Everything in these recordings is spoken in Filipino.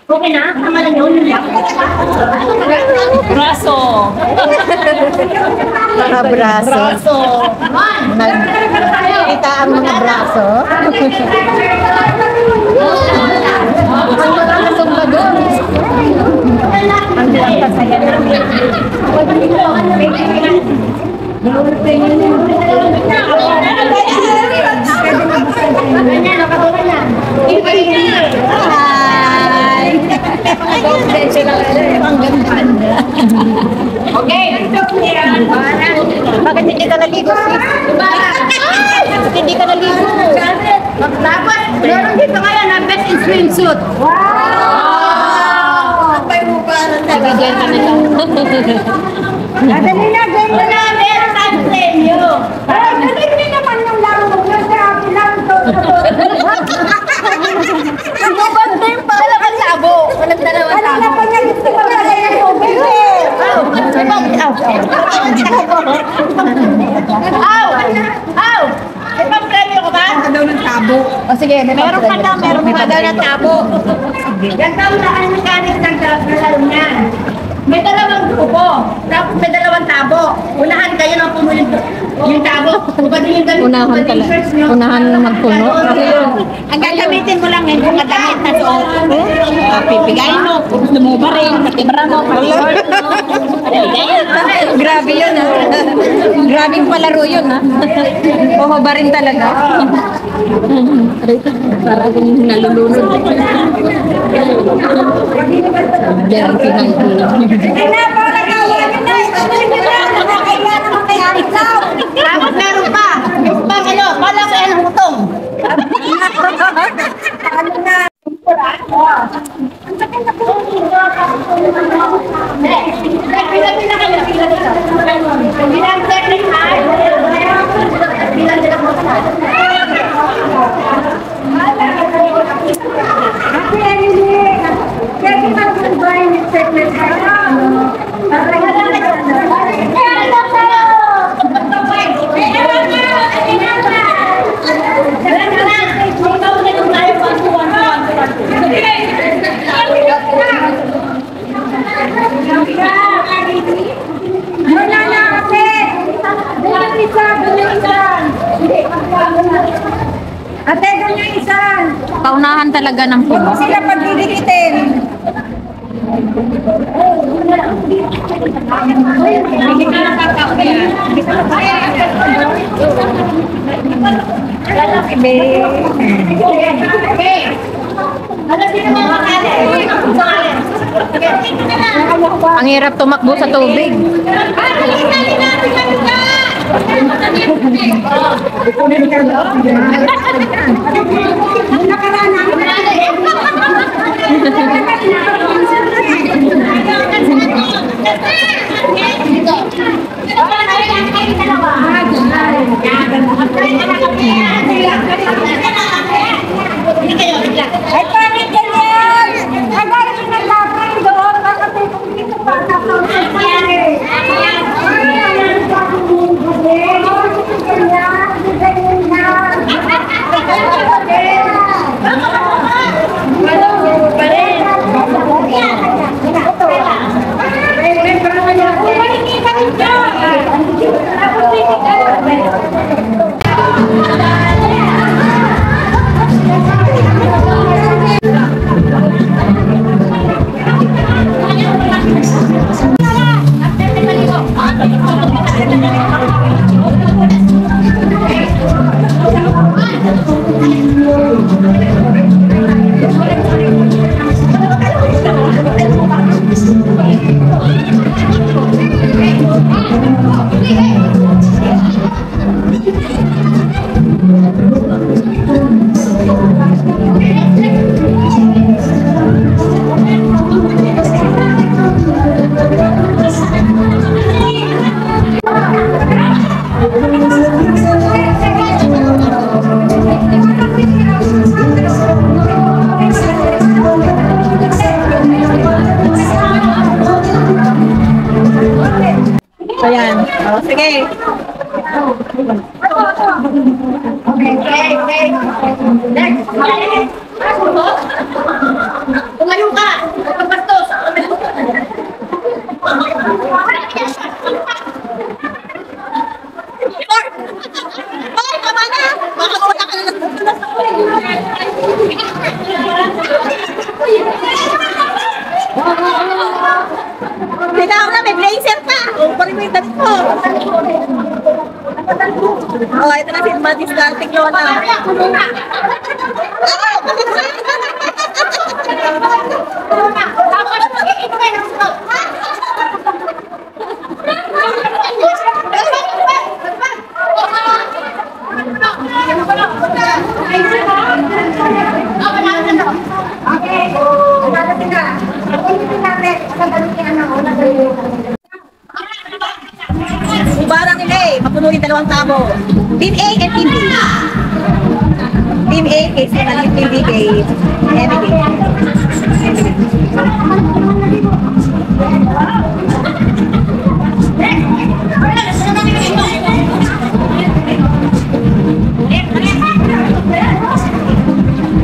Okay na? Tama lang yun. Braso. Mga braso. Braso. Kita ang mga braso. Ang mga sumba doon. Ang kasaya namin. Hi! Okay. Bakit hindi ka naligo? Bakit hindi ka naligo? Dapat, meron dito ngayon na best in swimsuit. Nabigyan ka nila. Dali na, ganda na, meron tayong premyo. Dali naman yung laro mo. Grabe lang to. Ano ba ito yung dalawang tabo? Walang dalawang tabo. Kanina pa niya gusto ko na lang yung tubig eh. Aw! May pang premyo ko ba? Daw ng tabo. O sige, meron pa daw ng tabo. Ganda ang daan mechanic ng laro niyan. May dalawang grupo, tapos may dalawang tabo. Unahan kayo ng puno yung tabo. Unahan pala. Unahan na magpuno. Ang gagamitin mo lang yung mga damit na suot. Pipigayin mo. Gusto mo ba rin? Matibra mo. Grabe yun ha. Grabing palaro yun ha. Oo ba rin talaga? Para akong nalulunod. Diyan pinangkulang. Tapos meron pa. Pang ano, wala ko yan ang hutong. Pila-pila kayo, pila-pila. Bilang technique ha. Bilang-bilang mo sa Ate, ganyan isan. Paunahan talaga ng puno. Sila pagdidikitin. Ang hirap tumakbo sa tubig. Ay, pangit ganyan! Ay, dahil sinaglapan doon, kasi kung dito pa sa nangyari. Ayan. O, sige. Okay. Next. Tinaw na, may blazer pa. O, parin mo yung damit mo. Oh, ito na si Matis Darting Lola. Ibarang nila eh, mapunuin 2 tabo. Team A and Team B. Team A kay Sinal, Team B kay Emily.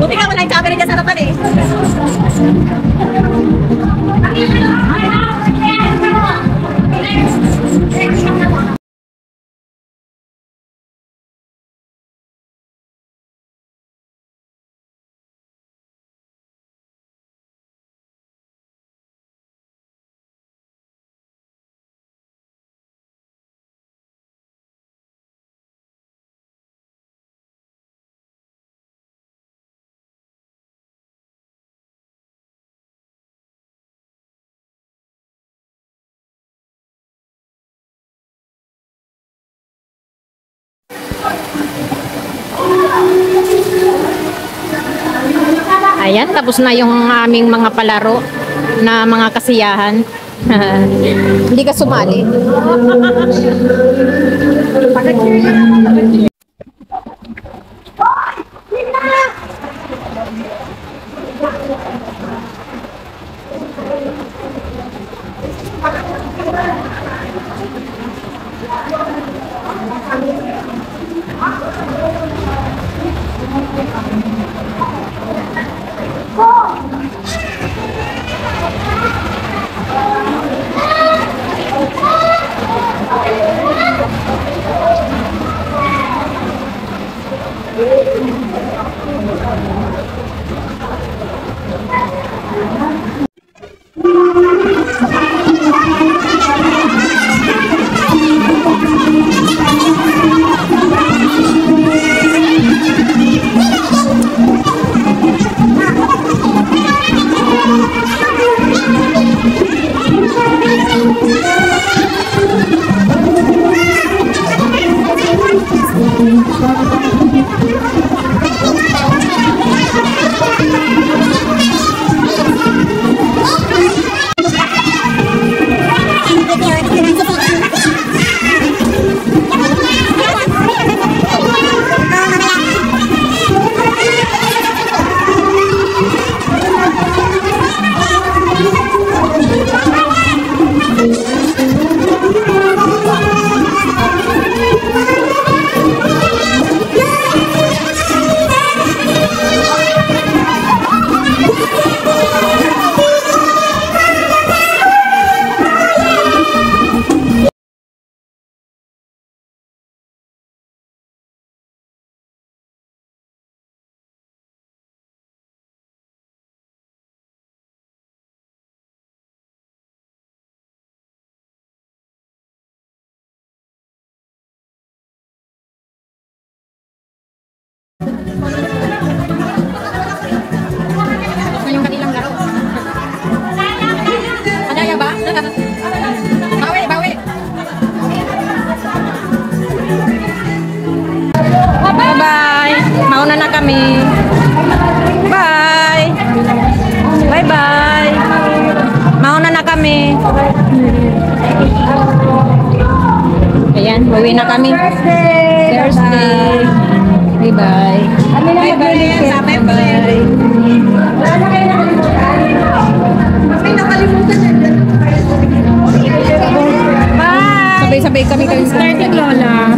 Buti ka wala yung camera dyan sa harapan eh. Ayan, tapos na yung aming mga palaro na mga kasiyahan. Hindi ka sumali. Yung kanilang laro. Madaya ba? Bawi, bawi. Bye-bye. Mauna na kami. Bye. Bye-bye. Mauna na kami. Ayan, uwi na kami. Thursday. Bye-bye. Bye-bye. Bye-bye. Bye! Sabay-sabay kami kayo. Starting Lola.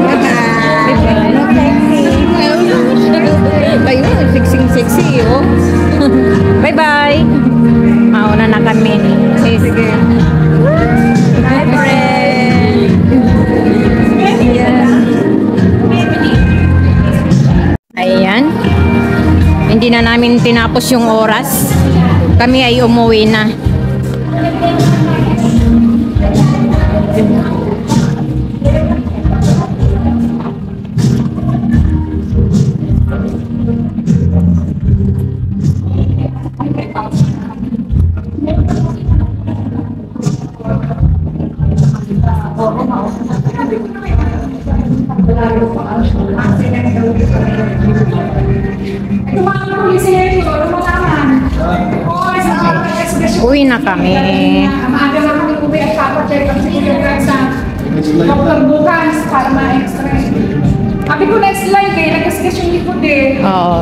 Bye-bye. Tayo, sexy, oh. Bye-bye. Mauna na kami. Sige. Bye, friend. Yeah. hindi na namin tinapos yung oras. Kami ay umuwi na. Uwi na kami. Maaga na kami uwi at papacheck ang siguro sa doktor bukas para ma-extray. Sabi ko next live eh, nagkasigas yung likod eh. Oo.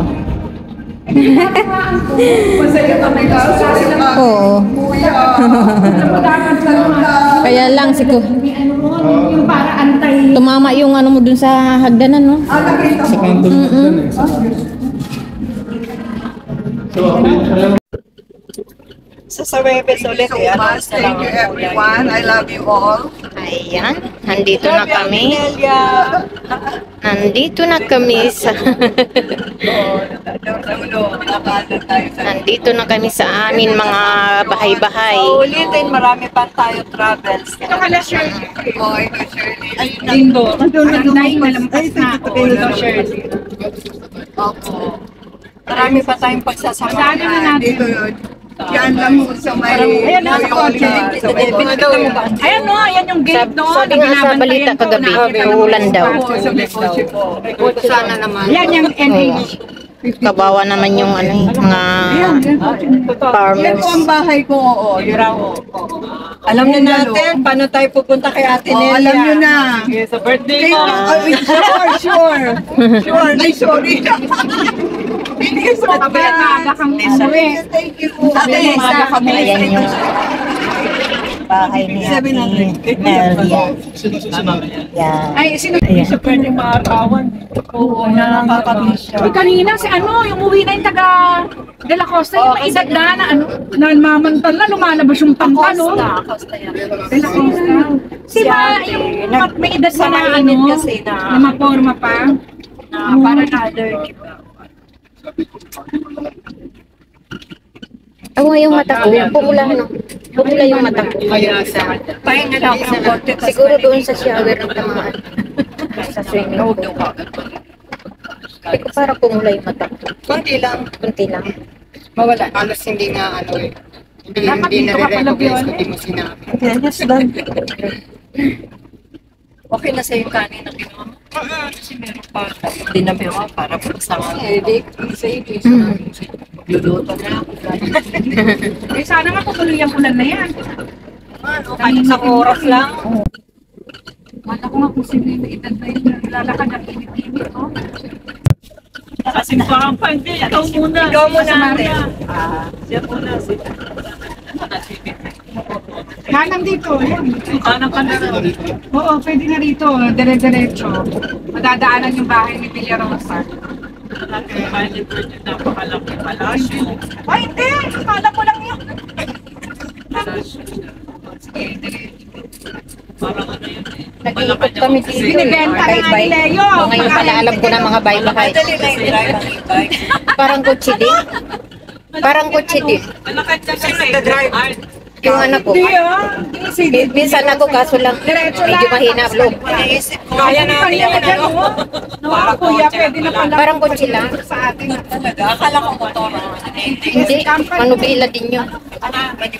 Masaya kami ka. Sabi na Oo. napadagan sa mga. Kaya lang siguro Yung para antay. tumama yung ano mo dun sa hagdanan, no? Sa Webes ulit eh. Thank you everyone. I love you all. Ayan, nandito na kami. Nandito na kami sa Nandito na kami sa amin mga bahay-bahay. Ulitin, marami pa tayo travels. Ito ka na, Shirley. Oh, ito Shirley. Ay, Dindo. Dahil malampas na ako. Ito, Shirley. Opo. Marami pa tayong pagsasamahan. Dali na natin. Dito yun. Yan lang mo sa may... Ayan, nasa kotse. Ayan no, ayan yung gate no. Sabi nga sa balita kagabi, uulan daw. Oo, sa may kotse po. Sana naman. Ayan yung NH. Kabawa naman yung ano, mga Yan farmers. po ang bahay ko. Oo, yun po. Alam na natin, paano tayo pupunta kay Ate Oo, Nelia? alam nyo na. Sa birthday Thank mo. you. Sure. Sure. Ay, sorry. Hindi sa Kaya maaga kang umuwi. Thank you. Ate, Maaga kang umuwi. Ayan yung bahay ni Ate Nelia. Yan. Ay, sino? Sa pwede maarawan. Oo, nakakamiss siya. Uy, kanina si ano, yung umuwi na yung taga De La Costa, yung may edad na ano, namamantal na, lumalabas yung tangka, no? De La Costa. Si ba, yung may edad na na ano, kasi na maporma pa? para na-allergic. Ako yung mata ko, pumula no. Pumula yung mata ko. Pahinga lang ako ng konti. Siguro doon sa shower ng tamaan. Sa swimming pool. Hindi ko parang pumula yung mata ko. Konti lang. Kunti lang. Mawala. Halos hindi nga ano eh. Dapat dito ka pala yun. Hindi mo sinabi. Yes, lang. Okay na sa'yo kanin na kinuha mo? Kasi meron pa. Hindi na meron para pagsama. Di sa'yo. Luluto na ako. Eh, sana nga tutuloy ang ulan na yan. Kahit isang oras lang. Wala ko nga kung sino yung may edad na yun, lalakad ang init-init, no? Kasi parang pa, hindi. Ikaw muna. Ikaw muna natin. Siya muna. Hanang dito, yan. Anong ka na rin? Oo, pwede na rito, dire-diretso. Madadaanan yung bahay ni Villarosa. Napakalaki palasyo. Ay, hindi! Kala ko lang yun. Parang ano yun eh. Nag-iikot kami dito. Binibenta na nga ni Leo. O, ngayon pala alam ko na mga bahay-bahay. Madali lang yung drive ang e-bike. Parang kutsi din. Parang kutsi din. Malakad na siya nag-drive. Yung anak ko. Hindi ah. Minsan ako kaso lang medyo mahina vlog. Naisip ko. Kaya natin yan dyan, no? No, kuya, pwede na pala. Parang kutsi lang. Sa atin. Talaga, akala ko motor. Hindi, manubila din yun.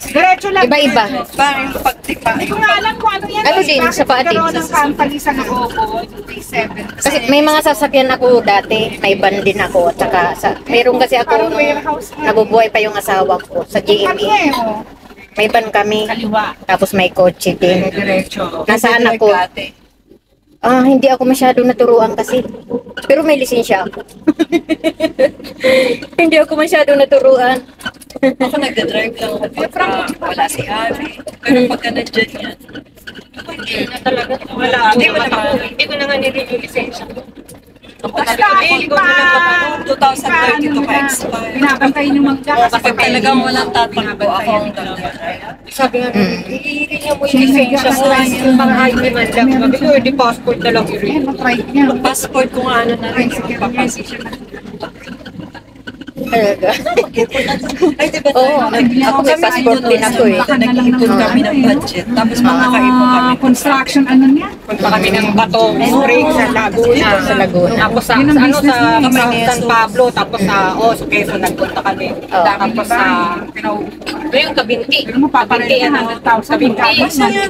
Diretso lang. Iba-iba. Parang pagtipa. Hindi ko nga alam kung ano yan. Ano din, Bakit sa paatin? nagkaroon ng company sa Nagogo, Day 7. Kasi may mga sasakyan ako dati, may van din ako. At saka, meron kasi ako nung nabubuhay pa yung asawa ko sa Kami GMA. eh, oh. May van kami, Kaliwa. tapos may kotse din. Diretso. Nasa anak ko, hindi ako masyado naturuan kasi. Pero may lisensya ako. Hindi ako masyado naturuan. Ako nagda-drive lang ako pagka wala si Abby. Pero pagka nandyan yan, hindi na talaga. Wala. Hindi ko na nga nire-renew yung lisensya. Basta, Pagka-renew ko na lang 2032 pa expire. Binabantay niyo magkakasya. Kapag talagang walang tatakbo ako ang nagda-drive. Sabi nga, i-renew mo yung lisensya mo. Yung mga ID man lang. Sabi ko, di passport na lang i-renew. Matry niya. Passport ko nga ano na rin. Papasok. Talaga. Ay, di ba Oo, ako may passport din ako eh. Nag-iipon kami ng budget. Tapos makakaipon kami. Construction, ano niya? Punta kami ng Bato Spring sa Laguna. Sa Laguna. Tapos sa, Yun ang sa, ano, business sa, niya. sa San Pablo, tapos sa, sa Quezon, nagpunta kami. Oh. Tapos sa, yung Kabinti. Pero mo papareho Kabinti, ano, 100,000. Kabinti.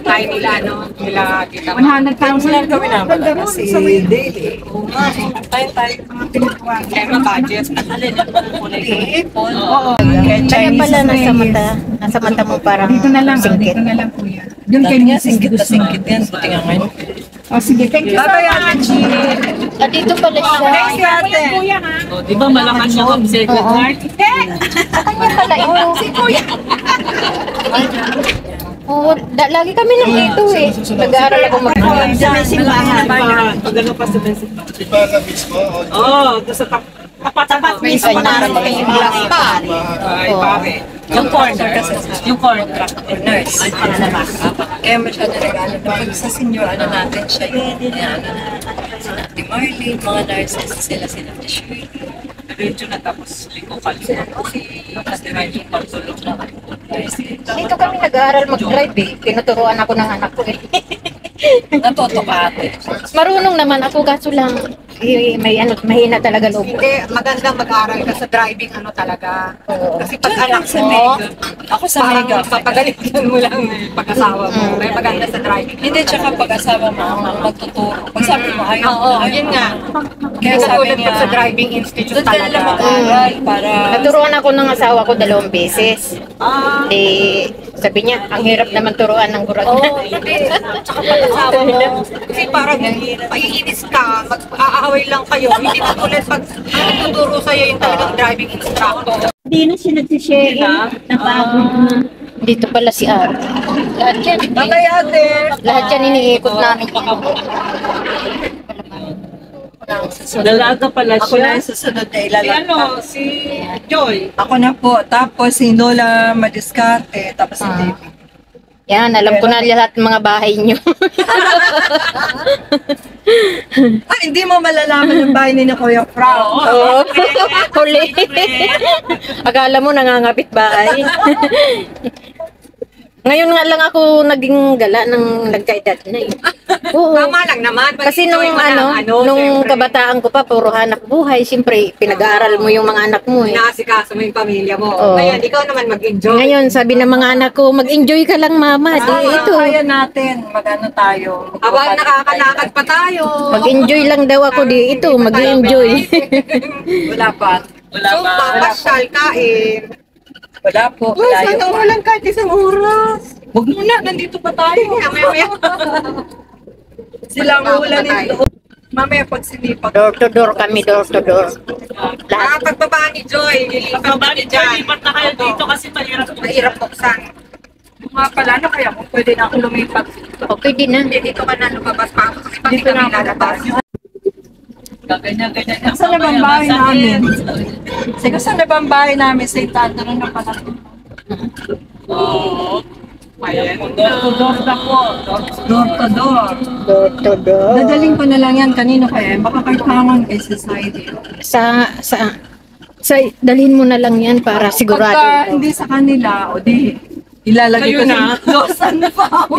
Tayo nila, ano, nila, kita. 100,000 Kami na wala kasi daily. Oo nga, tayo. Kaya nga budget. Nag-iipon. Oo. Kaya pala nasa mata mo parang Dito na lang, singkit. dito na lang kuya. Doon kay Dati nga, Mrs. singkit na Guzman. singkit yan. Buti nga ngayon. Oh, sige, thank you so much. Ah, dito pala siya. Thank you, kuya, ha? Di ba malakas siya kung secret heart? Kanya pala ito. Si Kuya. Oo, lagi kami nandito eh. Nag-aaral ako Sa may simbahan. Pag ano pa sa simbahan. Di ba na mismo? Oo, doon sa tapat May mismo kanya na naman yung yung glass bahay. pan. Ay, pare. Yung corner. Yung corner. Nurse. Kaya masyado regalo. Pag sa senior, ano natin siya yun. Ano natin. Si Ate Marlene, mga nurses, sila Shirley. Diretso na tapos liko kalina. Tapos diretso pagtulog na. Dito kami nag-aaral mag-drive eh. Tinuturuan ako ng anak ko eh. Natuto ka ate. Marunong naman ako kaso lang may ano, mahina talaga loob. Hindi, magandang mag-aral ka sa driving ano talaga. Oo. Kasi pag anak Sa mo, Mega. Ako sa Mega. parang papagalitan mo lang pag-asawa mo. Kaya maganda sa driving. Hindi, tsaka pag-asawa mo ang magtuturo. Pag sabi mo, ayaw. Oo, yun nga. Kaya sabi Katulad niya, pag sa driving institute doon ka na lang talaga. mag-aral para... Naturuan ako ng asawa ko 2 beses. Ah, Eh, sabi niya, ang hirap naman turuan ng gurag. Oo, hindi. Tsaka pag-asawa mo, kasi parang paiinis ka, mag-aaway lang kayo. Hindi ka tulad pag tuturo sa'yo yung talagang driving instructor. Hindi na siya nagsishare. Napagod na. Dito pala si Ate. Lahat yan. Tatay ate! Lahat yan iniikot namin. Dalaga pala siya. Ako na yung susunod na Si ilalagay. si Joy. Ako na po. Tapos si Lola Madiscarte. Tapos si David. Yan, alam ko na lahat ng mga bahay niyo. Ah, hindi mo malalaman yung bahay ni Kuya Frank. Oo. Huli. Akala mo nangangapit bahay. Ngayon nga lang ako naging gala ng nagkaedad na eh. Oo. Tama lang naman. Kasi nung nung kabataan ko pa, puro hanap buhay. Siyempre, pinag-aaral mo yung mga anak mo eh. Inaasikaso mo yung pamilya mo. Oo. Ngayon, ikaw naman mag-enjoy. Ngayon, sabi ng mga anak ko, mag-enjoy ka lang mama. Di, ito. Kaya natin. Mag-ano tayo. Habang nakakalakad pa tayo. Mag-enjoy lang daw ako di. Ito, mag-enjoy. Wala pa. Zumba, pasyal, kain. Wala po. Sana walang kahit isang oras. Huwag muna. Nandito pa tayo. Mamaya. Sila ang ulan nito. Mamaya pag sinipag. Door to door kami, door to door. Lahat. Pagbaba ni Joy, nilipat kami dyan. Lipat na kayo dito kasi mahirap buksan. Mga pala, ano kaya kung pwede na ako lumipat? Okay din na. Hindi dito ka na lumabas pa ako kasi pati Dito na kami ako lalabas. Ganyan. Saan na bang bahay namin? Sige, saan na bang bahay namin? St. Andrew na pala. Door to door na po. Door to door. Door to door. Dadaling ko na lang yan. Kanino kaya? Baka kailangan kay society. Sa dalhin mo na lang yan para sigurado. Pagka hindi sa kanila, o di, ilalagay ko na. Dosan pa ako.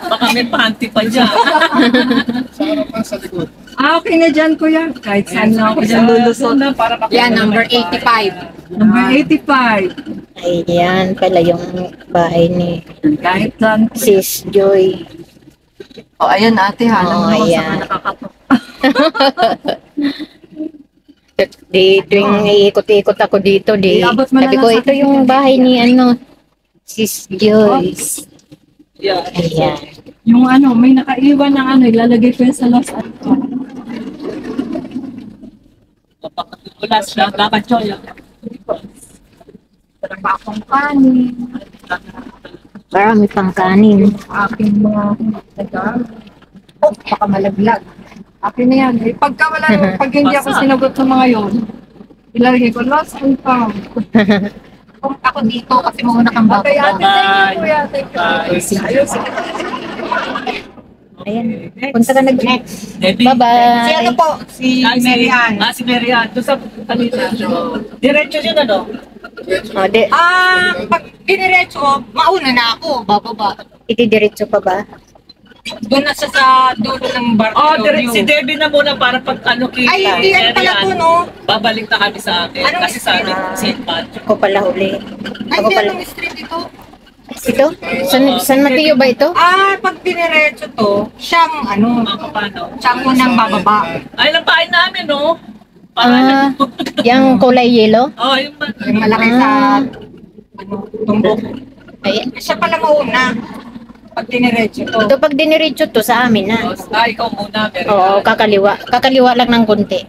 Baka may panty pa dyan. Sa harapan, sa likod. Ah, okay na dyan, kuya. Kahit saan lang ako dyan lulusot. Yan, number 85. Number 85. Ayan pala yung bahay ni Kahit saan. Sis Joy. O, ayan ate ha. Oo, Alam mo ayan. saan nakakatok. Di tuwing iikot-ikot ako dito, di. Iabot mo na Sabi lang ko, sa ito akin. yung bahay ni Sis Joy. Ayan. Yung ano, may nakaiwan ng ano, ilalagay ko yan sa Los Altos. Wala siya, dapat Joy. Sarap akong kanin. Marami pang kanin. Aking mga nag Oh, baka malaglag. Akin na yan. Eh, pagka wala, pag hindi ako sinagot sa mga yon, ilalagay ko Los Altos. Kung ako dito kasi muna kang Okay, ate, thank you, kuya. Thank you. Ayos. Ayan. Punta ka Next. Debbie. Bye-bye. Si ano po? Si Marian. Si Marian. Doon sa kanina. Diretso yun ano? Oh, Pag diniretso, mauna na ako, bababa. itidiretso pa ba? Doon na siya sa dulo ng Oh, Bartolomeo. si Debbie na muna para pag ano kita. Ay, hindi yan pala to, no? Babalik na kami sa akin. Anong Kasi sa akin, street? St. Patrick. Ako pala huli. Ay, Ako hindi pala. anong street ito. Ito? San Mateo ba ito? Pag diniretso to, siyang ano, Mga paano? siyang unang bababa. Ay, lang bahay namin, no? Ah, yung kulay yellow? Oh, yung Yung malaki sa ano, tumbok. Ay, Siya pala mauna. Pag diniretso to. ito pag diniretso to sa amin na. ikaw muna, Marian. Oo, kakaliwa. Kakaliwa lang ng konti.